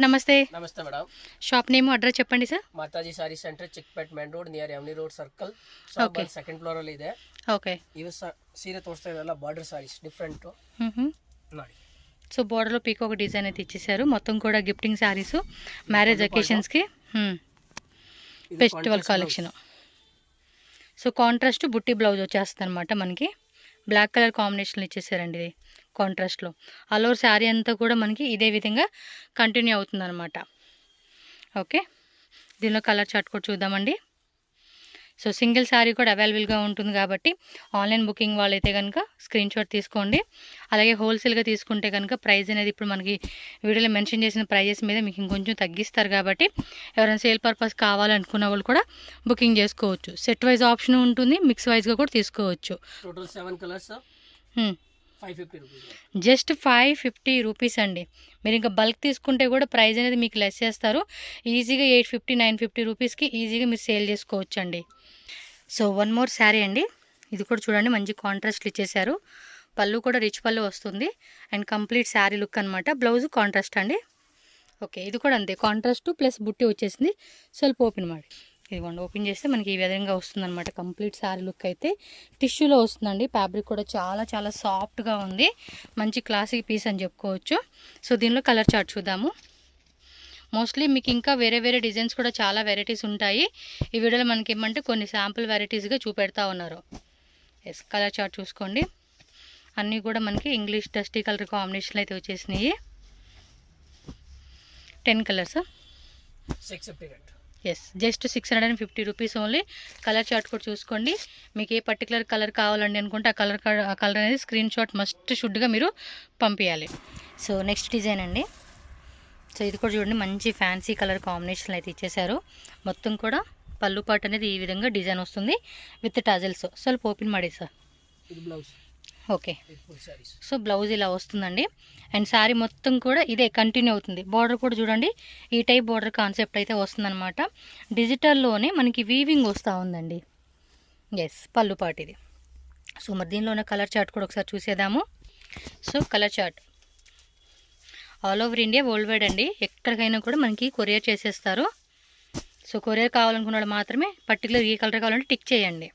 నమస్తే. నమస్తే madam. Shop name address చెప్పండి sir. Mataji sari centre Chickpet main road near ಎಮ್ನಿ road circle. Okay. Second floor ಅಲ್ಲಿ ಇದೆ. ಓಕೆ. ಇವು ಸೀರೆ ತೋರಿಸ್ತಾ ಇವೆಲ್ಲ ಬಾರ್ಡರ್ ಸಾರೀಸ್ ಡಿಫ್ರೆಂಟ್ ನೋಡಿ. సో బోర్డర్లో పీకాక్ డిజైన్ అయితే ఇచ్చేసారు. మొత్తం కూడా గిఫ్టింగ్ శారీస్, మ్యారేజ్ అకేషన్స్కి, ఫెస్టివల్ కలెక్షన్. సో కాంట్రాస్ట్ బుట్టి బ్లౌజ్ వచ్చేస్తుంది అనమాట. మనకి బ్లాక్ కలర్ కాంబినేషన్లో ఇచ్చేసారండి. ఇది కాంట్రాస్ట్లో ఆల్ ఓవర్ శారీ అంతా కూడా మనకి ఇదే విధంగా కంటిన్యూ అవుతుంది అనమాట. ఓకే, దీనిలో కలర్ చార్ట్ కూడా చూద్దామండి. సో సింగిల్ శారీ కూడా అవైలబుల్గా ఉంటుంది కాబట్టి ఆన్లైన్ బుకింగ్ వాళ్ళైతే కనుక స్క్రీన్ షాట్ తీసుకోండి. అలాగే హోల్సేల్గా తీసుకుంటే కనుక ప్రైస్ అనేది ఇప్పుడు మనకి వీడియోలో మెన్షన్ చేసిన ప్రైజెస్ మీద మీకు ఇంకొంచెం తగ్గిస్తారు కాబట్టి ఎవరైనా సేల్ పర్పస్ కావాలనుకున్న వాళ్ళు కూడా బుకింగ్ చేసుకోవచ్చు. సెట్ వైజ్ ఆప్షన్ ఉంటుంది, మిక్స్ వైజ్గా కూడా తీసుకోవచ్చు. Total 7 colours 550 rupees. Just 550 rupees అండి. మీరు ఇంకా బల్క్ తీసుకుంటే కూడా ప్రైస్ అనేది మీకు లెస్ చేస్తారు. ఈజీగా 850 950 రూపీస్కి ఈజీగా మీరు సేల్ చేసుకోవచ్చు అండి. సో వన్ మోర్ శారీ అండి. ఇది కూడా చూడండి, మంచి కాంట్రాస్ట్లు ఇచ్చేసారు. పళ్ళు కూడా రిచ్ పళ్ళు వస్తుంది అండ్ కంప్లీట్ శారీ లుక్ అనమాట. బ్లౌజ్ కాంట్రాస్ట్ అండి. ఓకే, ఇది కూడా అంతే, కాంట్రాస్ట్ ప్లస్ బుట్టి వచ్చేసింది. ಸ್ವಲ್ಪ ఓపెన్ ಮಾಡಿ, ఇదిగోండి, ఓపెన్ చేస్తే మనకి ఈ విధంగా వస్తుంది అనమాట. కంప్లీట్ శారీ లుక్ అయితే టిష్యూలో వస్తుందండి. ఫ్యాబ్రిక్ కూడా చాలా చాలా సాఫ్ట్గా ఉంది. మంచి క్లాసిక్ పీస్ అని చెప్పుకోవచ్చు. సో దీనిలో కలర్ చార్ట్ చూద్దాము. మోస్ట్లీ మీకు ఇంకా వేరే వేరే డిజైన్స్ కూడా చాలా వెరైటీస్ ఉంటాయి. ఈ వీడియోలో మనకి ఏమంటే కొన్ని శాంపుల్ వెరైటీస్గా చూపెడతా ఉన్నారు. ఎస్, కలర్ చార్ట్ చూసుకోండి. అన్నీ కూడా మనకి ఇంగ్లీష్ డస్టీ కలర్ కాంబినేషన్ అయితే వచ్చేసినాయి. 10 colours. Yes, just 650 rupees only. Colour chart కూడా చూసుకోండి. మీకు ఏ పర్టికులర్ కలర్ కావాలండి అనుకుంటే ఆ కలర్ అనేది స్క్రీన్ షాట్ మస్ట్ షుడ్గా మీరు పంపించాలి. సో నెక్స్ట్ డిజైన్ అండి. సో ఇది కూడా చూడండి, మంచి ఫ్యాన్సీ కలర్ కాంబినేషన్ అయితే ఇచ్చేసారు. మొత్తం కూడా పళ్ళు పాటు అనేది ఈ విధంగా డిజైన్ వస్తుంది విత్ టాజల్స్. ಸ್ವಲ್ಪ ఓపెన్ ಮಾಡಿ సార్. ఓకే, సో బ్లౌజ్ ఇలా వస్తుందండి. అండ్ శారీ మొత్తం కూడా ఇదే కంటిన్యూ అవుతుంది. బార్డర్ కూడా చూడండి, ఈ టైప్ బార్డర్ కాన్సెప్ట్ అయితే వస్తుందన్నమాట. డిజిటల్లోనే మనకి వీవింగ్ వస్తూ ఉందండి. ఎస్, పళ్ళు పాటు ఇది. సో మరి దీనిలోనే కలర్ చార్ట్ కూడా ఒకసారి చూసేద్దాము. So colour chart all over India, world wide అండి. ఎక్కడికైనా కూడా మనకి కొరియర్ చేసేస్తారు. సో కొరియర్ కావాలనుకున్న వాళ్ళు మాత్రమే పర్టికులర్ ఈ కలర్ కావాలంటే టిక్ చేయండి.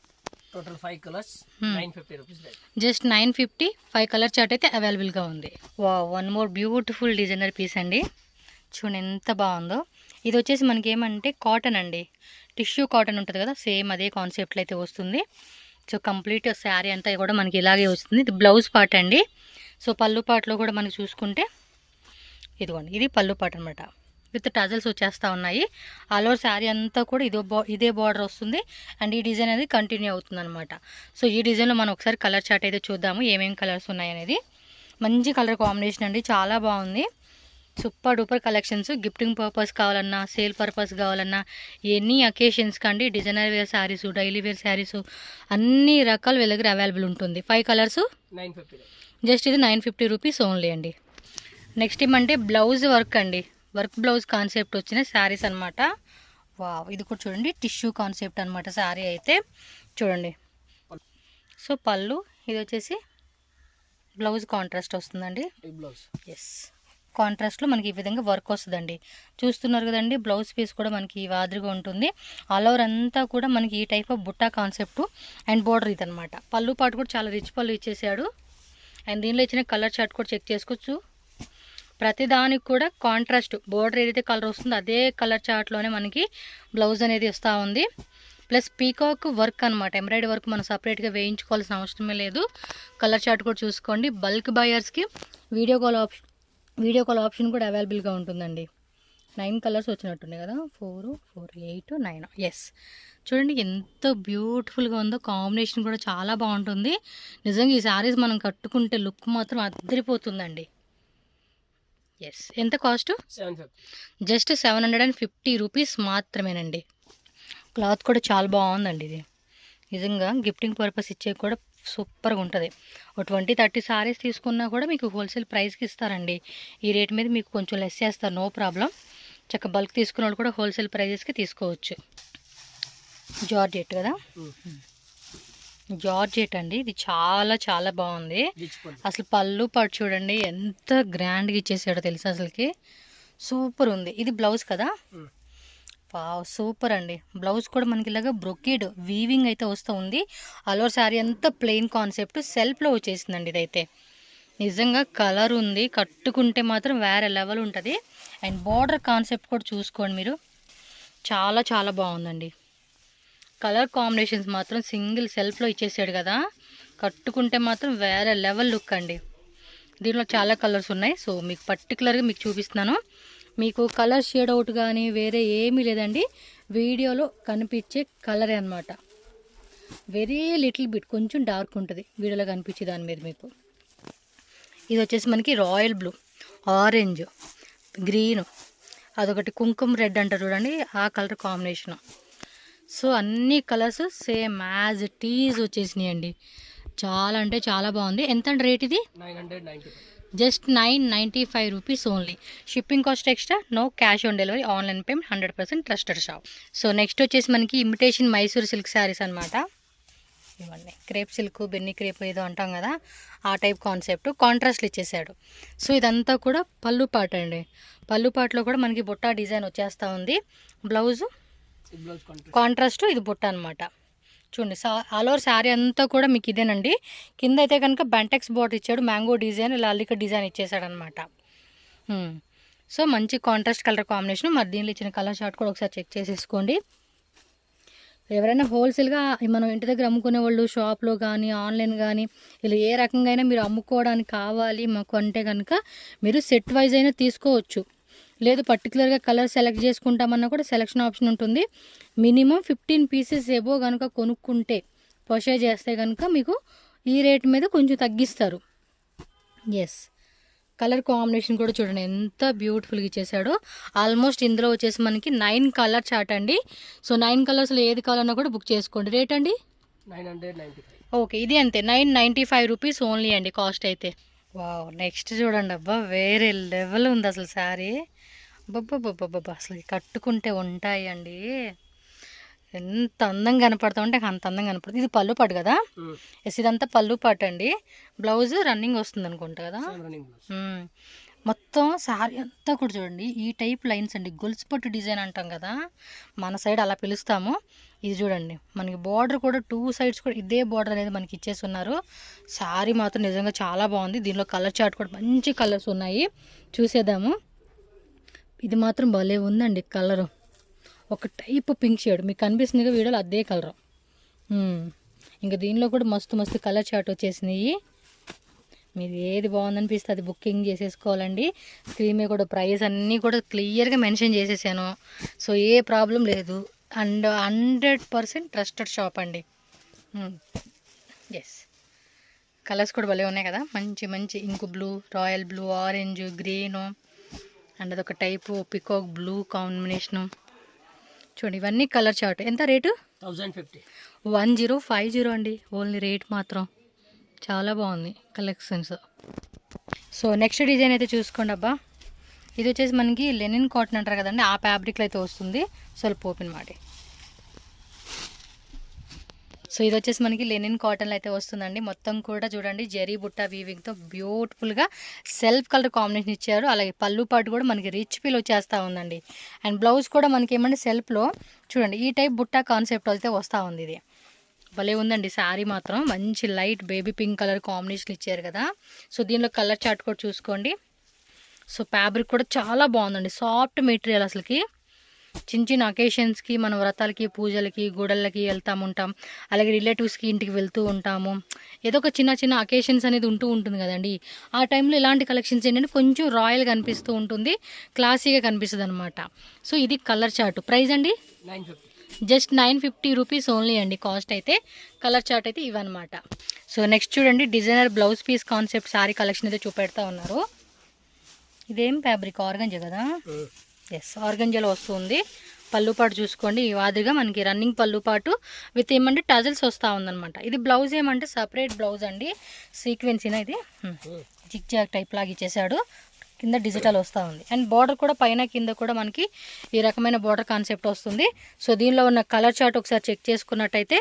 Total 5 colours 950 rupees. Just 950 5 colour chart అయితే అవైలబుల్గా ఉంది. One more beautiful designer piece అండి. చూడండి ఎంత బాగుందో. ఇది వచ్చేసి మనకి ఏమంటే కాటన్ అండి, టిష్యూ కాటన్ ఉంటుంది కదా, సేమ్ అదే కాన్సెప్ట్లో అయితే వస్తుంది. సో కంప్లీట్ శారీ అంతా కూడా మనకి ఇలాగే వస్తుంది. ఇది బ్లౌజ్ పార్ట్ అండి. సో పళ్ళు పార్ట్లో కూడా మనకి చూసుకుంటే ఇదిగోండి, ఇది పళ్ళు పార్ట్ అనమాట. విత్ టజల్స్ వచ్చేస్తూ ఉన్నాయి. ఆల్ ఓవర్ శారీ అంతా కూడా ఇదే బార్డర్ వస్తుంది అండ్ ఈ డిజైన్ అనేది కంటిన్యూ అవుతుంది అనమాట. సో ఈ డిజైన్లో మనం ఒకసారి కలర్ చార్ట్ అయితే చూద్దాము, ఏమేమి కలర్స్ ఉన్నాయనేది. మంచి కలర్ కాంబినేషన్ అండి, చాలా బాగుంది. Super duper collections. Gifting purpose కావాలన్నా, సేల్ పర్పస్ కావాలన్నా, ఎనీ అకేషన్స్ కండి designer wear sarees, daily wear sarees అన్ని రకాలు వీళ్ళ దగ్గర అవైలబుల్ ఉంటుంది. 5 కలర్స్ 950. జస్ట్ ఇది 950 రూపీస్ ఓన్లీ అండి. నెక్స్ట్ ఏమంటే బ్లౌజ్ వర్క్ అండి, వర్క్ బ్లౌజ్ కాన్సెప్ట్ వచ్చిన శారీస్ అనమాట. ఇది కూడా చూడండి, టిష్యూ కాన్సెప్ట్ అనమాట శారీ అయితే చూడండి. సో పళ్ళు, ఇది వచ్చేసి బ్లౌజ్ కాంట్రాస్ట్ వస్తుందండి. ఎస్, కాంట్రాస్ట్లో మనకి ఈ విధంగా వర్క్ వస్తుందండి. చూస్తున్నారు కదండి, బ్లౌజ్ పీస్ కూడా మనకి ఈ మాదిరిగా ఉంటుంది. ఆల్ ఓవర్ అంతా కూడా మనకి ఈ టైప్ ఆఫ్ బుట్టా కాన్సెప్ట్ అండ్ బోర్డర్ ఇది అనమాట. పళ్ళు పాటు కూడా చాలా రిచ్ పళ్ళు ఇచ్చేసాడు. అండ్ దీనిలో ఇచ్చిన కలర్ చార్ట్ కూడా చెక్ చేసుకోవచ్చు. ప్రతిదానికి కూడా కాంట్రాస్ట్ బోర్డర్ ఏదైతే కలర్ వస్తుందో అదే కలర్ చార్ట్లోనే మనకి బ్లౌజ్ అనేది వస్తూ ఉంది. ప్లస్ పీకాక్ వర్క్ అనమాట, ఎంబ్రాయిడరీ వర్క్ మనం సపరేట్గా వేయించుకోవాల్సిన అవసరమే లేదు. కలర్ చార్ట్ కూడా చూసుకోండి. బల్క్ బయర్స్కి వీడియో కాల్ ఆప్షన్ కూడా అవైలబుల్గా ఉంటుందండి. 9 కలర్స్ వచ్చినట్టున్నాయి కదా, 4 4 8 9. ఎస్, చూడండి ఎంత బ్యూటిఫుల్గా ఉందో. కాంబినేషన్ కూడా చాలా బాగుంటుంది. నిజంగా ఈ శారీస్ మనం కట్టుకుంటే లుక్ మాత్రం అద్దరిపోతుందండి. ఎస్, ఎంత కాస్ట్? 750. జస్ట్ 750 రూపీస్ మాత్రమేనండి. క్లాత్ కూడా చాలా బాగుందండి. ఇది నిజంగా గిఫ్టింగ్ పర్పస్ ఇచ్చే కూడా సూపర్గా ఉంటుంది. ఒక 20-30 సారీస్ తీసుకున్నా కూడా మీకు హోల్సేల్ ప్రైస్కి ఇస్తారండి. ఈ రేట్ మీద మీకు కొంచెం లెస్ చేస్తారు, నో ప్రాబ్లం. చక్కగా బల్క్ తీసుకున్న వాళ్ళు కూడా హోల్సేల్ ప్రైజెస్కి తీసుకోవచ్చు. జార్జెట్ కదా, జార్జెట్ అండి. ఇది చాలా చాలా బాగుంది. అసలు పళ్ళు పాటు చూడండి ఎంత గ్రాండ్గా ఇచ్చేసాడో తెలుసు. అసలుకి సూపర్ ఉంది. ఇది బ్లౌజ్ కదా? వావ్ సూపర్ అండి. బ్లౌజ్ కూడా మనకి ఇలాగా బ్రొకేడ్ వీవింగ్ అయితే వస్తూ ఉంది. ఆల్ ఓవర్ శారీ అంతా ప్లెయిన్ కాన్సెప్ట్ సెల్ఫ్లో వచ్చేసిందండి. ఇదైతే నిజంగా కలర్ ఉంది, కట్టుకుంటే మాత్రం వేరే లెవెల్ ఉంటుంది. అండ్ బార్డర్ కాన్సెప్ట్ కూడా చూసుకోండి మీరు, చాలా చాలా బాగుందండి. కలర్ కాంబినేషన్స్ మాత్రం సింగిల్ సెల్ఫ్లో ఇచ్చేసాడు కదా, కట్టుకుంటే మాత్రం వేరే లెవెల్ లుక్ అండి. దీనిలో చాలా కలర్స్ ఉన్నాయి. సో మీకు పర్టికులర్గా మీకు చూపిస్తున్నాను. మీకు కలర్ షేడ్ అవుట్ కానీ వేరే ఏమీ లేదండి, వీడియోలో కనిపించే కలరే అనమాట. వెరీ లిటిల్ బిట్ కొంచెం డార్క్ ఉంటుంది వీడియోలో కనిపించే దాని మీద మీకు. ఇది వచ్చేసి మనకి రాయల్ బ్లూ, ఆరెంజ్, గ్రీను, అదొకటి కుంకుమ రెడ్ అంటారు చూడండి, ఆ కలర్ కాంబినేషను. సో అన్ని కలర్స్ సేమ్ యాజ్ టీజ్ వచ్చేసినాయి అండి. చాలా అంటే చాలా బాగుంది. ఎంత అండి రేట్ ఇది? 995. Just 995 rupees only. Shipping cost extra, no cash on delivery, online payment, 100% trusted shop. So next వచ్చేసి మనకి ఇమిటేషన్ మైసూర్ సిల్క్ శారీస్ అనమాట. ఇవన్నీ క్రేప్ సిల్క్, బెన్నీ క్రేప్ ఏదో అంటాం కదా, ఆ టైప్ కాన్సెప్ట్ కాంట్రాస్ట్లు ఇచ్చేసాడు. సో ఇదంతా కూడా పళ్ళు పాట అండి. పళ్ళు పాటలో కూడా మనకి బుట్ట డిజైన్ వచ్చేస్తూ ఉంది. బ్లౌజు కాంట్రాస్ట్, ఇది బుట్ట అనమాట. చూడండి ఆల్ ఓవర్ శారీ అంతా కూడా మీకు ఇదేనండి. కింద అయితే కనుక బెంటెక్స్ బార్డర్ ఇచ్చాడు, మ్యాంగో డిజైన్, లాలిక డిజైన్ ఇచ్చేసాడు అనమాట. సో మంచి కాంట్రాస్ట్ కలర్ కాంబినేషన్. మరి దీనిలో ఇచ్చిన కలర్ చార్ట్ కూడా ఒకసారి చెక్ చేసేసుకోండి. ఎవరైనా హోల్సేల్గా మనం ఇంటి దగ్గర అమ్ముకునే వాళ్ళు షాప్లో కానీ ఆన్లైన్ కానీ ఇలా ఏ రకంగా అయినా మీరు అమ్ముకోవడానికి కావాలి మాకు అంటే కనుక మీరు సెట్ వైజ్ అయినా తీసుకోవచ్చు. లేదు పర్టికులర్గా కలర్ సెలెక్ట్ చేసుకుంటామన్నా కూడా సెలెక్షన్ ఆప్షన్ ఉంటుంది. మినిమం 15 పీసెస్ ఏవో కనుక కొనుక్కుంటే పర్చేజ్ చేస్తే కనుక మీకు ఈ రేట్ మీద కొంచెం తగ్గిస్తారు. ఎస్, కలర్ కాంబినేషన్ కూడా చూడండి ఎంత బ్యూటిఫుల్గా ఇచ్చేసాడో. ఆల్మోస్ట్ ఇందులో వచ్చేసి మనకి 9 కలర్ చార్ట్ అండి. సో 9 కలర్స్లో ఏది కావాలన్నా కూడా బుక్ చేసుకోండి. రేట్ అండి 995. ఓకే, ఇది అంతే 995 రూపీస్ ఓన్లీ అండి కాస్ట్ అయితే. వావ్, నెక్స్ట్ చూడండి. అబ్బా వేరే లెవెల్ ఉంది అసలు శారీ. అబ్బబ్బబ్బబ్బబ్బా, అసలు కట్టుకుంటే ఉంటాయి అండి. ఎంత అందంగా కనపడతా ఉంటే అంత అందంగా కనపడుతుంది. ఇది పళ్ళు పాటు కదా? ఎస్, ఇదంతా పళ్ళు పాటు అండి. బ్లౌజ్ రన్నింగ్ వస్తుంది అనుకుంటా కదా. మొత్తం శారీ అంతా కూడా చూడండి ఈ టైప్ లైన్స్ అండి. గొలుసు పట్టు డిజైన్ అంటాం కదా, మన సైడ్ అలా పిలుస్తాము. ఇది చూడండి మనకి బార్డర్ కూడా 2 సైడ్స్ కూడా ఇదే బార్డర్ అనేది మనకి ఇచ్చేసి ఉన్నారు. శారీ మాత్రం నిజంగా చాలా బాగుంది. దీనిలో కలర్ చార్ట్ కూడా మంచి కలర్స్ ఉన్నాయి, చూసేద్దాము. ఇది మాత్రం భలే ఉందండి కలరు. ఒక టైప్ పింక్ షేడ్ మీకు కనిపిస్తుంది కదా వీడియోలో, అదే కలరు. ఇంకా దీనిలో కూడా మస్తు మస్తు కలర్ చార్ట్ వచ్చేసినాయి. మీరు ఏది బాగుందనిపిస్తే అది బుకింగ్ చేసేసుకోవాలండి. స్క్రీన్ మీద కూడా ప్రైస్ అన్నీ కూడా క్లియర్గా మెన్షన్ చేసేసాను. సో ఏ ప్రాబ్లం లేదు. అండ్ 100% ట్రస్టెడ్ షాప్ అండి. ఎస్, కలర్స్ కూడా భలే ఉన్నాయి కదా, మంచి మంచి ink blue, royal blue, orange, green, and అదొక టైపు పికాక్ బ్లూ కాంబినేషను. చూడండి ఇవన్నీ కలర్ చార్ట్. ఎంత రేటు? 1050 అండి ఓన్లీ. రేట్ మాత్రం చాలా బాగుంది కలెక్షన్స్. సో నెక్స్ట్ డిజైన్ అయితే చూసుకోండి. అబ్బా, ఇది వచ్చేసి మనకి లెనిన్ కాటన్ అంటారు కదండి, ఆ ఫ్యాబ్రిక్లో అయితే వస్తుంది. ಸ್ವಲ್ಪ ఓపెన్ ಮಾಡಿ. సో ఇది వచ్చేసి మనకి లెనిన్ కాటన్లో అయితే వస్తుందండి. మొత్తం కూడా చూడండి జరీ బుట్ట వీవింగ్తో బ్యూటిఫుల్గా సెల్ఫ్ కలర్ కాంబినేషన్ ఇచ్చారు. అలాగే పళ్ళు పాటు కూడా మనకి రిచ్ ఫీల్ వచ్చేస్తూ ఉందండి. అండ్ బ్లౌజ్ కూడా మనకి ఏమంటే సెల్ఫ్లో చూడండి ఈ టైప్ బుట్ట కాన్సెప్ట్ అయితే వస్తూ ఉంది. ఇది భలే ఉందండి శారీ మాత్రం. మంచి light baby pink colour combination ఇచ్చారు కదా. సో దీనిలో కలర్ చార్ట్ కూడా చూసుకోండి. సో ఫ్యాబ్రిక్ కూడా చాలా బాగుందండి, సాఫ్ట్ మెటీరియల్. అసలుకి చిన్న చిన్న అకేషన్స్కి మనం వ్రతాలకి, పూజలకి, గుడళ్ళకి వెళ్తూ ఉంటాం. అలాగే రిలేటివ్స్కి ఇంటికి వెళ్తూ ఉంటాము. ఏదో ఒక చిన్న చిన్న అకేషన్స్ అనేది ఉంటుంది కదండి. ఆ టైంలో ఇలాంటి కలెక్షన్స్ ఏంటంటే కొంచెం రాయల్గా కనిపిస్తూ ఉంటుంది, క్లాసీగా కనిపిస్తుంది అనమాట. సో ఇది కలర్ చార్ట్. ప్రైస్ అండి 950. జస్ట్ 950 రూపీస్ ఓన్లీ అండి కాస్ట్ అయితే. కలర్ చార్ట్ అయితే ఇవన్నమాట. సో నెక్స్ట్ చూడండి designer blouse piece concept saree collection అయితే చూపెడతా ఉన్నారు. ఇదేం ఫ్యాబ్రిక్? ఆర్గంజా కదా? ఎస్, ఆర్గంజాలో వస్తుంది. పళ్ళు పాటు చూసుకోండి ఈ మాదిరిగా మనకి రన్నింగ్ పళ్ళు పాటు విత్ ఏమంటే టజల్స్ వస్తూ ఉందన్నమాట. ఇది బ్లౌజ్ ఏమంటే సపరేట్ బ్లౌజ్ అండి, సీక్వెన్సీనా ఇది జిగ్ జాగ్ టైప్ లాగా ఇచ్చేసాడు. కింద డిజిటల్ వస్తూ ఉంది. అండ్ బార్డర్ కూడా పైన కింద కూడా మనకి ఈ రకమైన బార్డర్ కాన్సెప్ట్ వస్తుంది. సో దీనిలో ఉన్న కలర్ చార్ట్ ఒకసారి చెక్ చేసుకున్నట్టయితే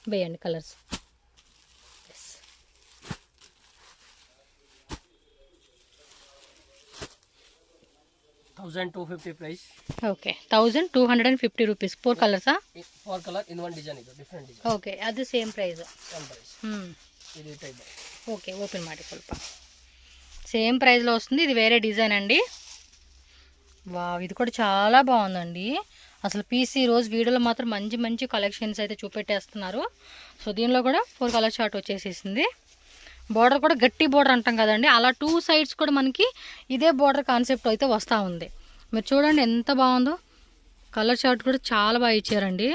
వేయండి colours. 1250 price. Okay 1250 rupees 4 కలర్సా? 4 color in one design ಇದು different design. ಓಕೆ ಅದು ಸೇಮ್ ಪ್ರೈಸ್. Same price. ఇది type. ఓకే ఓపెన్ ಮಾಡಿ ಸ್ವಲ್ಪ. సేమ్ ప్రైస్లో వస్తుంది. ఇది వేరే డిజైన్ అండి. వావ్ ఇది కూడా చాలా బాగుందండి. అసలు పీసీ రోజు వీడియోలో మాత్రం మంచి మంచి కలెక్షన్స్ అయితే చూపెట్టేస్తున్నారు. సో దీనిలో కూడా 4 కలర్ చార్ట్ వచ్చేసేసింది. బోర్డర్ కూడా గట్టి బోర్డర్ అంటాం కదండి, అలా 2 సైడ్స్ కూడా మనకి ఇదే బోర్డర్ కాన్సెప్ట్ అయితే వస్తూ ఉంది. మీరు చూడండి ఎంత బాగుందో. కలర్ చార్ట్ కూడా చాలా బాగా ఇచ్చారండి.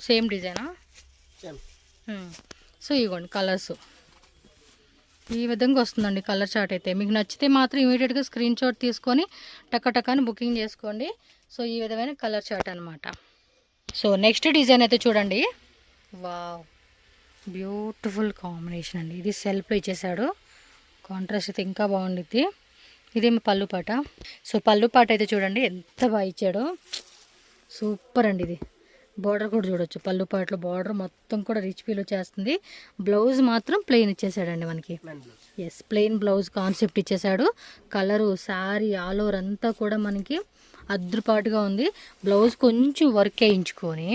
సేమ్ డిజైనా? సో ఇవ్వండి కలర్స్ ఈ విధంగా వస్తుందండి కలర్ చార్ట్ అయితే. మీకు నచ్చితే మాత్రం ఇమీడియట్గా స్క్రీన్ షాట్ తీసుకొని టక్కని బుకింగ్ చేసుకోండి. సో ఈ విధమైన కలర్ చార్ట్ అనమాట. సో నెక్స్ట్ డిజైన్ అయితే చూడండి. వావ్ బ్యూటిఫుల్ కాంబినేషన్ అండి. ఇది సెల్ఫ్లో ఇచ్చేసాడు. కాంట్రాస్ట్ అయితే ఇంకా బాగుండిద్ది. ఇదేమి పళ్ళు పాట. సో పళ్ళు పాట అయితే చూడండి ఎంత బాగా ఇచ్చాడో. సూపర్ అండి. ఇది బార్డర్ కూడా చూడొచ్చు. పళ్ళు పాటలో బార్డర్ మొత్తం కూడా రిచ్ ఫీల్ వచ్చేస్తుంది. బ్లౌజ్ మాత్రం ప్లెయిన్ ఇచ్చేసాడండి మనకి. ఎస్ ప్లెయిన్ బ్లౌజ్ కాన్సెప్ట్ ఇచ్చేసాడు. కలరు శారీ ఆల్ ఓవర్ అంతా కూడా మనకి అద్రుపాటుగా ఉంది. బ్లౌజ్ కొంచెం వర్క్ వేయించుకొని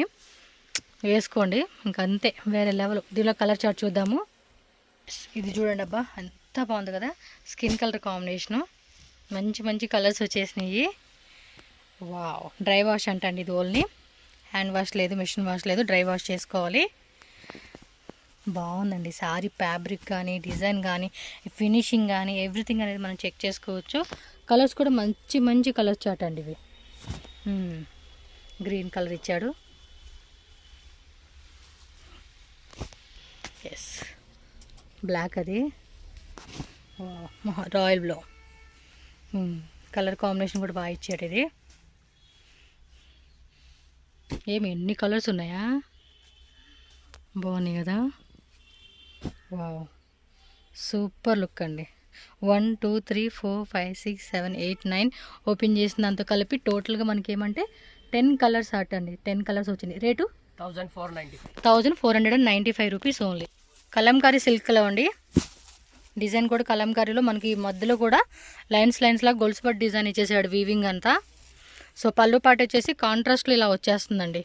వేసుకోండి, ఇంకా అంతే వేరే లెవెల్. దీనిలో కలర్ చార్ట్ చూద్దాము. ఇది చూడండి అబ్బా ఎంత బాగుంది కదా. స్కిన్ కలర్ కాంబినేషను మంచి మంచి కలర్స్ వచ్చేసినాయి. వావ్ డ్రై వాష్ అంటండి ఇది. ఓన్లీ హ్యాండ్ వాష్ లేదు, మిషన్ వాష్ లేదు, డ్రై వాష్ చేసుకోవాలి. బాగుందండి శారీ ఫ్యాబ్రిక్ కానీ డిజైన్ కానీ ఫినిషింగ్ కానీ ఎవ్రీథింగ్ అనేది మనం చెక్ చేసుకోవచ్చు. కలర్స్ కూడా మంచి మంచి కలర్స్ చార్ట్ అండి ఇవి. గ్రీన్ కలర్ ఇచ్చాడు. ఎస్ బ్లాక్ అది రాయల్ బ్లూ కలర్ కాంబినేషన్ కూడా బాగా ఇచ్చాడు. ఇది ఏమి ఎన్ని కలర్స్ ఉన్నాయా, బాగున్నాయి కదా. వావ్ సూపర్ లుక్ అండి. 1 2 3 4 5 6 7 8 9 ఓపెన్ చేసినంత కలిపి టోటల్గా మనకి ఏమంటే 10 కలర్స్ ఆర్ట్ అండి. 10 కలర్స్ వచ్చింది. Rate 1495 rupees only. కలంకారీ సిల్క్లో అండి. డిజైన్ కూడా కలంకారీలో మనకి మధ్యలో కూడా లైన్స్ లాగా గొలుసు పట్టు డిజైన్ ఇచ్చేసాడు వీవింగ్ అంతా. సో పళ్ళు పాట వచ్చేసి కాంట్రాస్ట్లో ఇలా వచ్చేస్తుందండి.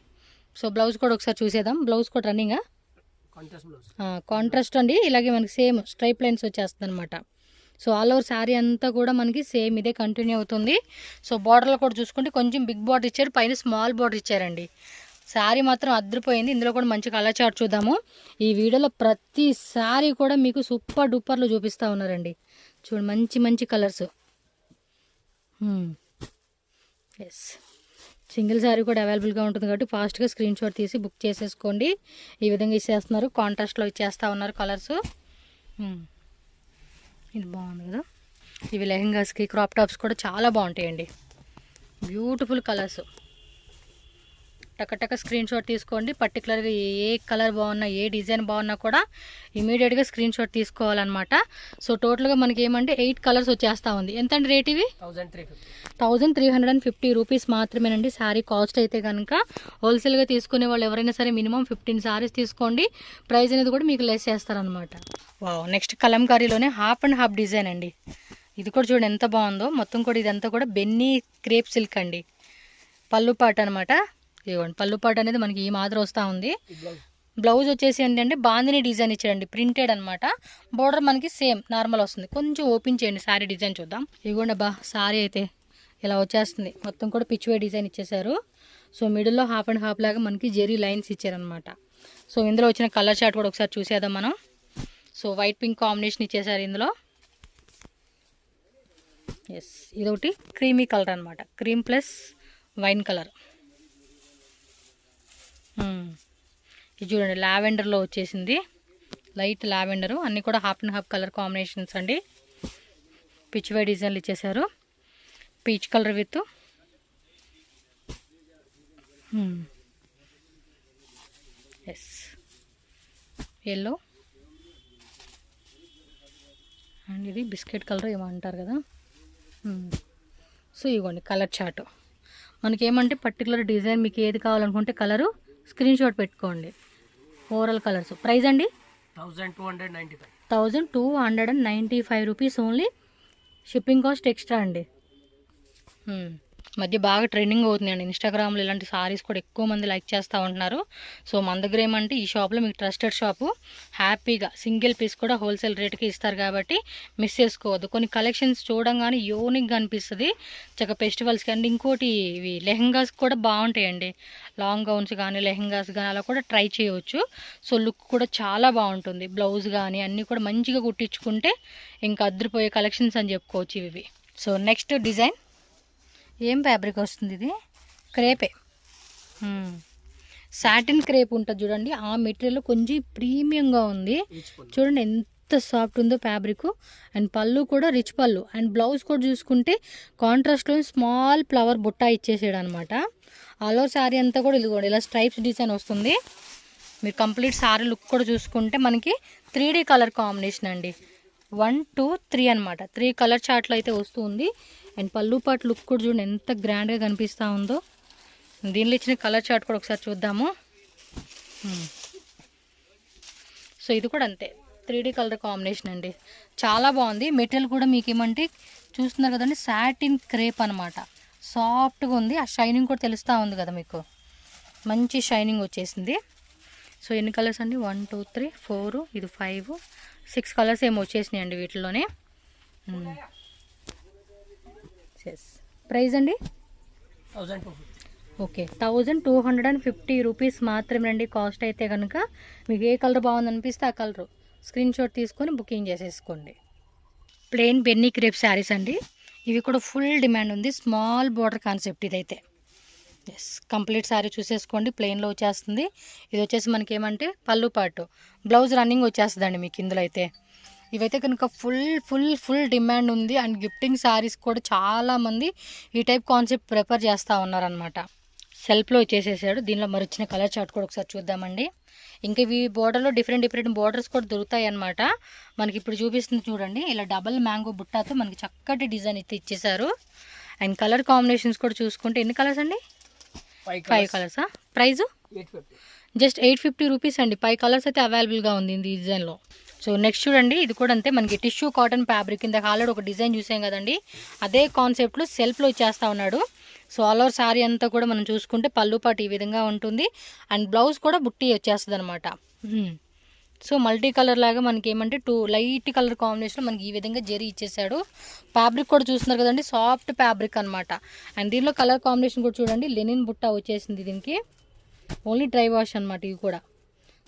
సో బ్లౌజ్ కూడా ఒకసారి చూసేద్దాం. బ్లౌజ్ కూడా రన్నింగా కాంట్రాస్ట్ అండి. ఇలాగే మనకి సేమ్ స్ట్రైప్ లైన్స్ వచ్చేస్తుంది అనమాట. సో ఆల్ ఓవర్ శారీ అంతా కూడా మనకి సేమ్ ఇదే కంటిన్యూ అవుతుంది. సో బార్డర్లో కూడా చూసుకుంటే కొంచెం బిగ్ బార్డర్ ఇచ్చారు, పైన స్మాల్ బార్డర్ ఇచ్చారండి. శారీ మాత్రం అదిరిపోయింది. ఇందులో కూడా మంచి కలర్ చార్ట్ చూద్దాము. ఈ వీడియోలో ప్రతి శారీ కూడా మీకు సూపర్ డూపర్లో చూపిస్తూ ఉన్నారండి. చూడండి మంచి మంచి కలర్స్. ఎస్ సింగిల్ శారీ కూడా అవైలబుల్గా ఉంటుంది కాబట్టి ఫాస్ట్గా స్క్రీన్ షాట్ తీసి బుక్ చేసేసుకోండి. ఈ విధంగా ఇచ్చేస్తున్నారు. కాంట్రాస్ట్లో ఇచ్చేస్తూ ఉన్నారు కలర్స్. ఇది బాగుంది కదా. ఇవి లెహెంగాస్కి క్రాప్ టాప్స్ కూడా చాలా బాగుంటాయండి. Beautiful colours. టక స్క్రీన్ షాట్ తీసుకోండి. పర్టికులర్గా ఏ కలర్ బాగున్నా ఏ డిజైన్ బాగున్నా కూడా ఇమీడియట్గా స్క్రీన్ షాట్ తీసుకోవాలన్నమాట. సో టోటల్గా మనకి ఏమంటే 8 కలర్స్ వచ్చేస్తూ ఉంది. ఎంత అండి రేట్ ఇవి? 1350 రూపీస్ మాత్రమేనండి. శారీ కాస్ట్ అయితే కనుక హోల్సేల్గా తీసుకునే వాళ్ళు ఎవరైనా సరే మినిమం 15 శారీస్ తీసుకోండి. ప్రైస్ అనేది కూడా మీకు లెస్ చేస్తారనమాట. వావ్ నెక్స్ట్ కలంకారీలోనే హాఫ్ అండ్ హాఫ్ డిజైన్ అండి. ఇది కూడా చూడండి ఎంత బాగుందో. మొత్తం కూడా ఇదంతా కూడా బెన్నీ క్రేప్ సిల్క్ అండి. పళ్ళు పాట అనమాట. ఇవ్వండి పళ్ళు పాట అనేది మనకి ఈ మాదిరి వస్తూ ఉంది. బ్లౌజ్ వచ్చేసి ఏంటంటే బాందిని డిజైన్ ఇచ్చాడండి, ప్రింటెడ్ అనమాట. బోర్డర్ మనకి సేమ్ నార్మల్ వస్తుంది. కొంచెం ఓపెన్ చేయండి శారీ డిజైన్ చూద్దాం. ఇవ్వండి అబ్బా శారీ అయితే ఇలా వచ్చేస్తుంది. మొత్తం కూడా పిచ్వే డిజైన్ ఇచ్చేసారు. సో మిడిల్లో హాఫ్ అండ్ హాఫ్ లాగా మనకి జెరీ లైన్స్ ఇచ్చారనమాట. సో ఇందులో వచ్చిన కలర్ చార్ట్ కూడా ఒకసారి చూసేద్దాం మనం. సో వైట్ పింక్ కాంబినేషన్ ఇచ్చేసారు ఇందులో. ఎస్ ఇదొకటి క్రీమీ కలర్ అనమాట. Cream plus wine colour. ఇది చూడండి లావెండర్లో వచ్చేసింది. Light lavender. అన్నీ కూడా half and half colour combinations అండి. పిచ్వే డిజైన్లు ఇచ్చేసారు. Peach colour with yes yellow and ఇది బిస్కెట్ కలర్ ఏమంటారు కదా. సో ఇవ్వండి కలర్ చార్ట్. మనకేమంటే పర్టికులర్ డిజైన్ మీకు ఏది కావాలనుకుంటే కలరు స్క్రీన్ షాట్ పెట్టుకోండి. Overall colours. ప్రైస్ అండి 1295 rupees only. Shipping cost extra అండి. మధ్య బాగా ట్రెండింగ్ అవుతుందండి ఇన్స్టాగ్రామ్లో. ఇలాంటి సారీస్ కూడా ఎక్కువ మంది లైక్ చేస్తూ ఉంటున్నారు. సో మన దగ్గర ఏమంటే ఈ షాప్లో మీకు ట్రస్టెడ్ షాపు, హ్యాపీగా సింగిల్ పీస్ కూడా హోల్సేల్ రేట్కి ఇస్తారు కాబట్టి మిస్ చేసుకోవద్దు. కొన్ని కలెక్షన్స్ చూడంగానే యూనిక్గా అనిపిస్తుంది చక్కగా ఫెస్టివల్స్కి. అండ్ ఇంకోటి ఇవి లెహంగాస్ కూడా బాగుంటాయండి. లాంగ్ గౌన్స్ కానీ లెహంగాస్ కానీ అలా కూడా ట్రై చేయవచ్చు. సో లుక్ కూడా చాలా బాగుంటుంది. బ్లౌజ్ కానీ అన్నీ కూడా మంచిగా కుట్టించుకుంటే ఇంకా అద్దరిపోయే కలెక్షన్స్ అని చెప్పుకోవచ్చు ఇవి. సో నెక్స్ట్ డిజైన్ ఏం ఫ్యాబ్రిక్ వస్తుంది ఇది? క్రేపే, సాటిన్ క్రేప్ ఉంటుంది చూడండి. ఆ మెటీరియల్ కొంచెం ప్రీమియంగా ఉంది చూడండి ఎంత సాఫ్ట్ ఉందో ఫ్యాబ్రిక్. అండ్ పళ్ళు కూడా రిచ్ పళ్ళు. అండ్ బ్లౌజ్ కూడా చూసుకుంటే కాంట్రాస్ట్లో స్మాల్ ఫ్లవర్ బుట్ట ఇచ్చేసాడు అనమాట. ఆల్ ఓవర్ శారీ అంతా కూడా ఇదిగోండి ఇలా స్ట్రైప్స్ డిజైన్ వస్తుంది. మీరు కంప్లీట్ శారీ లుక్ కూడా చూసుకుంటే మనకి 3D కలర్ కాంబినేషన్ అండి. 1 2 3 అనమాట. 3 కలర్ చార్ట్లో అయితే వస్తుంది. అండ్ పళ్ళు పాటు లుక్ కూడా చూడండి ఎంత గ్రాండ్గా కనిపిస్తూ ఉందో. దీనిలో ఇచ్చిన కలర్ చార్ట్ కూడా ఒకసారి చూద్దాము. సో ఇది కూడా అంతే 3D కలర్ కాంబినేషన్ అండి. చాలా బాగుంది. మెటీరియల్ కూడా మీకు ఏమంటే చూస్తున్నారు కదండి సాటిన్ క్రేప్ అనమాట. సాఫ్ట్గా ఉంది. ఆ షైనింగ్ కూడా తెలుస్తూ ఉంది కదా మీకు. మంచి షైనింగ్ వచ్చేసింది. సో ఎన్ని కలర్స్ అండి? 1 2 3 4, ఇది 5 6 కలర్స్ ఏమో వచ్చేసినాయి అండి వీటిలోనే. ప్రైస్ అండి 1250. ఓకే 1250 రూపీస్ మాత్రమే అండి కాస్ట్ అయితే కనుక. మీకు ఏ కలర్ బాగుంది అనిపిస్తే ఆ కలర్ స్క్రీన్ షాట్ తీసుకొని బుకింగ్ చేసేసుకోండి. ప్లెయిన్ బెన్నీ క్రేప్ శారీస్ అండి. ఇవి కూడా ఫుల్ డిమాండ్ ఉంది. స్మాల్ బార్డర్ కాన్సెప్ట్ ఇదైతే. ఎస్ కంప్లీట్ శారీ చూసేసుకోండి. ప్లెయిన్లో వచ్చేస్తుంది. ఇది వచ్చేసి మనకి ఏమంటే పళ్ళు పాటు, బ్లౌజ్ రన్నింగ్ వచ్చేస్తుందండి మీకు ఇందులో అయితే. ఇవైతే కనుక ఫుల్ ఫుల్ ఫుల్ డిమాండ్ ఉంది. అండ్ గిఫ్టింగ్ శారీస్ కూడా చాలామంది ఈ టైప్ కాన్సెప్ట్ ప్రిఫర్ చేస్తూ ఉన్నారనమాట. సెల్ఫ్లో వచ్చేసేసాడు. దీనిలో మరి వచ్చిన కలర్ చార్ట్ కూడా ఒకసారి చూద్దామండి. ఇంకా ఇవి బోర్డర్లో డిఫరెంట్ డిఫరెంట్ బోర్డర్స్ కూడా దొరుకుతాయి అనమాట. మనకి ఇప్పుడు చూపిస్తుంది చూడండి ఇలా డబల్ మ్యాంగో బుట్టాతో మనకి చక్కటి డిజైన్ అయితే ఇచ్చేసారు. అండ్ కలర్ కాంబినేషన్స్ కూడా చూసుకుంటే ఎన్ని కలర్స్ అండి? 5 కలర్సా? ప్రైజు జస్ట్ 850 రూపీస్ అండి. 5 కలర్స్ అయితే అవైలబుల్గా ఉంది ఈ డిజైన్లో. సో నెక్స్ట్ చూడండి ఇది కూడా అంతే మనకి టిష్యూ కాటన్ ఫ్యాబ్రిక్. ఇందాక ఆల్రెడీ ఒక డిజైన్ చూసాం కదండి, అదే కాన్సెప్ట్లో సెల్ఫ్లో ఇచ్చేస్తూ ఉన్నాడు. సో ఆల్ ఓవర్ శారీ అంతా కూడా మనం చూసుకుంటే పళ్ళు పాటు ఈ విధంగా ఉంటుంది. అండ్ బ్లౌజ్ కూడా బుట్టి వచ్చేస్తుంది అనమాట. సో మల్టీ కలర్ లాగా మనకి ఏమంటే 2 లైట్ కలర్ కాంబినేషన్ మనకి ఈ విధంగా జరీ ఇచ్చేసాడు. ఫ్యాబ్రిక్ కూడా చూస్తున్నారు కదండి సాఫ్ట్ ఫ్యాబ్రిక్ అనమాట. అండ్ దీనిలో కలర్ కాంబినేషన్ కూడా చూడండి లెనిన్ బుట్ట వచ్చేసింది. దీనికి ఓన్లీ డ్రై వాష్ అనమాట ఇవి కూడా.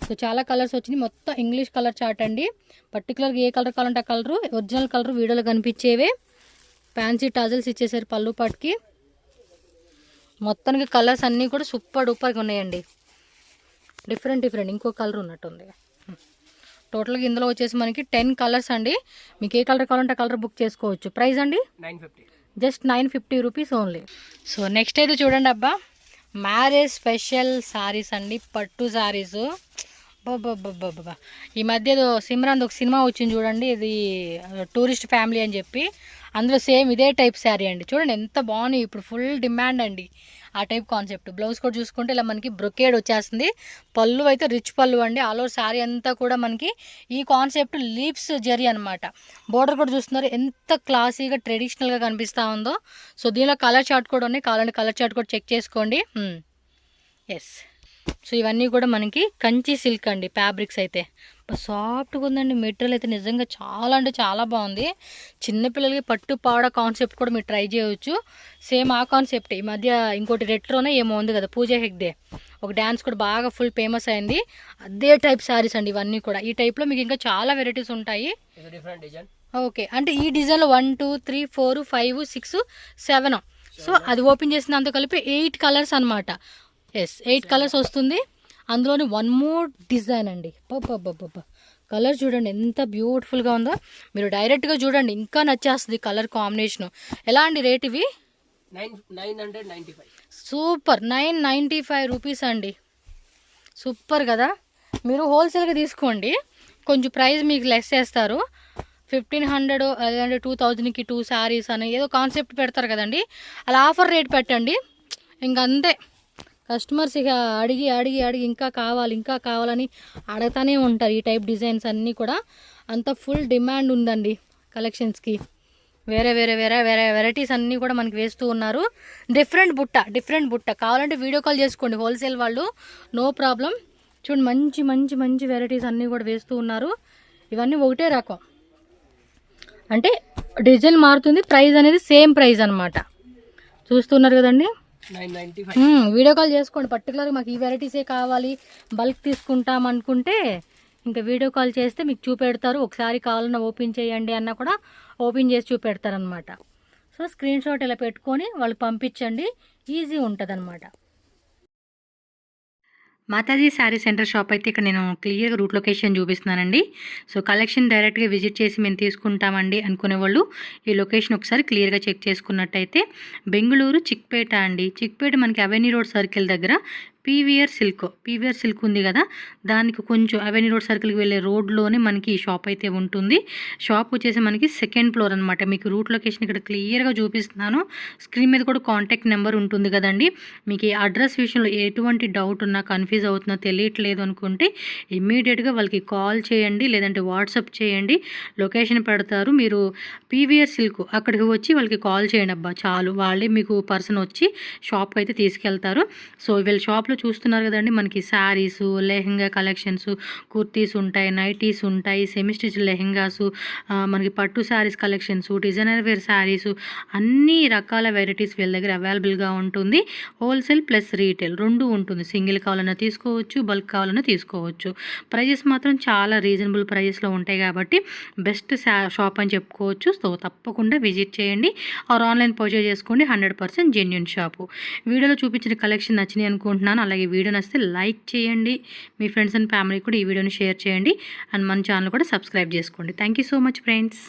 సో చాలా కలర్స్ వచ్చినాయి. మొత్తం ఇంగ్లీష్ కలర్ చార్ట్ అండి. పర్టికులర్గా ఏ కలర్ కావాలంటే ఆ కలరు, ఒరిజినల్ కలర్ వీడియోలో కనిపించేవే. ఫ్యాన్సీ టాజల్స్ ఇచ్చేసారు పళ్ళు పాటుకి. మొత్తానికి కలర్స్ అన్నీ కూడా సూపర్ డూపర్గా ఉన్నాయండి. డిఫరెంట్ ఇంకో కలర్ ఉన్నట్టుంది. టోటల్గా ఇందులో వచ్చేసి మనకి 10 కలర్స్ అండి. మీకు ఏ కలర్ కావాలంటే ఆ కలర్ బుక్ చేసుకోవచ్చు. ప్రైస్ అండి 950. Just 950 rupees only. So next అయితే చూడండి అబ్బా మ్యారేజ్ స్పెషల్ శారీస్ అండి. పట్టు శారీస్ బాబా. ఈ మధ్య సిమ్రాన్ ఒక సినిమా వచ్చింది చూడండి, ఇది టూరిస్ట్ ఫ్యామిలీ అని చెప్పి. అందులో సేమ్ ఇదే టైప్ శారీ అండి. చూడండి ఎంత బాగున్నాయి. ఇప్పుడు ఫుల్ డిమాండ్ అండి ఆ టైప్ కాన్సెప్ట్. బ్లౌజ్ కూడా చూసుకుంటే ఇలా మనకి బ్రొకేడ్ వచ్చేస్తుంది. పళ్ళు అయితే రిచ్ పళ్ళు అండి. ఆల్ ఓవర్ శారీ అంతా కూడా మనకి ఈ కాన్సెప్ట్ లీవ్స్ జరీ అనమాట. బోర్డర్ కూడా చూస్తున్నారు ఎంత క్లాసీగా ట్రెడిషనల్గా కనిపిస్తూ ఉందో. సో దీనిలో కలర్ చార్ట్ కూడా ఉన్నాయి. కావాలంటే కలర్ చార్ట్ కూడా చెక్ చేసుకోండి. ఎస్ సో ఇవన్నీ కూడా మనకి కంచి సిల్క్ అండి. ఫ్యాబ్రిక్స్ అయితే సాఫ్ట్గా ఉందండి. మెటీరియల్ అయితే నిజంగా చాలా అంటే చాలా బాగుంది. చిన్నపిల్లలకి పట్టు పాడ కాన్సెప్ట్ కూడా మీరు ట్రై చేయవచ్చు. సేమ్ ఆ కాన్సెప్ట్ ఈ మధ్య ఇంకోటి రెట్రోనే ఏమో ఉంది కదా, పూజా హెగ్డే ఒక డ్యాన్స్ కూడా బాగా ఫుల్ ఫేమస్ అయింది. అదే టైప్ శారీస్ అండి ఇవన్నీ కూడా. ఈ టైప్లో మీకు ఇంకా చాలా వెరైటీస్ ఉంటాయి. ఓకే అంటే ఈ డిజైన్లో 1 2 3 4 5 6 7. సో అది ఓపెన్ చేసిన అంతా కలిపి 8 కలర్స్ అనమాట. ఎస్ 8 కలర్స్ వస్తుంది. అందులోని 1 మోర్ డిజైన్ అండి. బాబా కలర్ చూడండి ఎంత బ్యూటిఫుల్గా ఉందో. మీరు డైరెక్ట్గా చూడండి ఇంకా నచ్చేస్తుంది కలర్ కాంబినేషను. ఎలా అండి రేట్ ఇవి? 995. సూపర్ 995 రూపీస్ అండి. సూపర్ కదా. మీరు హోల్సేల్గా తీసుకోండి కొంచెం ప్రైస్ మీకు లెస్ చేస్తారు. 1500 లేదంటే 2000కి 2 శారీస్ అని ఏదో కాన్సెప్ట్ పెడతారు కదండి, అలా ఆఫర్ రేట్ పెట్టండి. ఇంకంతే కస్టమర్స్ ఇక అడిగి అడిగి అడిగి ఇంకా కావాలని అడుగుతూనే ఉంటారు. ఈ టైప్ డిజైన్స్ అన్నీ కూడా అంత ఫుల్ డిమాండ్ ఉందండి కలెక్షన్స్కి. వేరే వేరే వేరే వేరే వెరైటీస్ అన్నీ కూడా మనకి వేస్తూ ఉన్నారు. డిఫరెంట్ బుట్ట కావాలంటే వీడియో కాల్ చేసుకోండి హోల్సేల్ వాళ్ళు, నో ప్రాబ్లం. చూడండి మంచి మంచి మంచి వెరైటీస్ అన్నీ కూడా వేస్తూ ఉన్నారు. ఇవన్నీ ఒకటే రకం, అంటే డిజైన్ మారుతుంది, ప్రైస్ అనేది సేమ్ ప్రైస్ అనమాట. చూస్తున్నారు కదండి. 995. వీడియో కాల్ చేసుకోండి. పర్టికులర్గా మాకు ఈ వెరైటీసే కావాలి, బల్క్ తీసుకుంటాం అనుకుంటే ఇంకా వీడియో కాల్ చేస్తే మీకు చూపెడతారు. ఒకసారి కావాలన్నా ఓపెన్ చేయండి అన్నా కూడా ఓపెన్ చేసి చూపెడతారనమాట. సో స్క్రీన్ షాట్ ఇలా పెట్టుకొని వాళ్ళకి పంపించండి, ఈజీ ఉంటుంది అనమాట. మాతాజీ శారీ సెంటర్ షాప్ అయితే ఇక్కడ నేను క్లియర్గా రూట్ లొకేషన్ చూపిస్తున్నానండి. సో కలెక్షన్ డైరెక్ట్గా విజిట్ చేసి మేము తీసుకుంటామండి అనుకునే వాళ్ళు ఈ లొకేషన్ ఒకసారి క్లియర్గా చెక్ చేసుకున్నట్టయితే బెంగళూరు చిక్పేట అండి. చిక్పేట మనకి అవెన్యూ రోడ్ సర్కిల్ దగ్గర పీవీఆర్ సిల్క్ ఉంది కదా, దానికి కొంచెం అవెన్యూ రోడ్ సర్కిల్కి వెళ్ళే రోడ్లోనే మనకి ఈ షాప్ అయితే ఉంటుంది. షాప్ వచ్చేసి మనకి సెకండ్ ఫ్లోర్ అనమాట. మీకు రూట్ లొకేషన్ ఇక్కడ క్లియర్గా చూపిస్తున్నాను. స్క్రీన్ మీద కూడా కాంటాక్ట్ నెంబర్ ఉంటుంది కదండి. మీకు ఈ అడ్రస్ విషయంలో ఎటువంటి డౌట్ ఉన్నా, కన్ఫ్యూజ్ అవుతున్నా, తెలియట్లేదు అనుకుంటే ఇమ్మీడియట్గా వాళ్ళకి కాల్ చేయండి, లేదంటే వాట్సాప్ చేయండి, లొకేషన్ పెడతారు. మీరు పీవీఆర్ సిల్క్ అక్కడికి వచ్చి వాళ్ళకి కాల్ చేయండి, అబ్బా చాలు, వాళ్ళే మీకు పర్సన్ వచ్చి షాప్కి అయితే తీసుకెళ్తారు. సో వీళ్ళ షాప్లో చూస్తున్నారు కదండి, మనకి శారీస్, లెహెంగా కలెక్షన్స్, కుర్తీస్ ఉంటాయి, నైటీస్ ఉంటాయి, సెమీ స్టిచ్ లెహెంగాస్, మనకి పట్టు sarees collections, designer wear sarees, అన్ని రకాల వెరైటీస్ వీళ్ళ దగ్గర అవైలబుల్గా ఉంటుంది. హోల్సేల్ ప్లస్ రీటైల్ రెండు ఉంటుంది. సింగిల్ కావాలన్నా తీసుకోవచ్చు, బల్క్ కావాలన్నా తీసుకోవచ్చు. ప్రైజెస్ మాత్రం చాలా రీజనబుల్ ప్రైజెస్లో ఉంటాయి కాబట్టి బెస్ట్ షాప్ అని చెప్పుకోవచ్చు. సో తప్పకుండా విజిట్ చేయండి, ఆర్ ఆన్లైన్ పర్చేజ్ చేసుకోండి. 100% జెన్యూన్ షాపు. వీడియోలో చూపించిన కలెక్షన్ నచ్చినాయి అనుకుంటున్నాను. అలాగే వీడియో నచ్చితే లైక్ చేయండి, మీ ఫ్రెండ్స్ అండ్ ఫ్యామిలీ కూడా ఈ వీడియోని షేర్ చేయండి, అండ్ మన ఛానల్ కూడా సబ్స్క్రైబ్ చేసుకోండి. Thank you so much friends.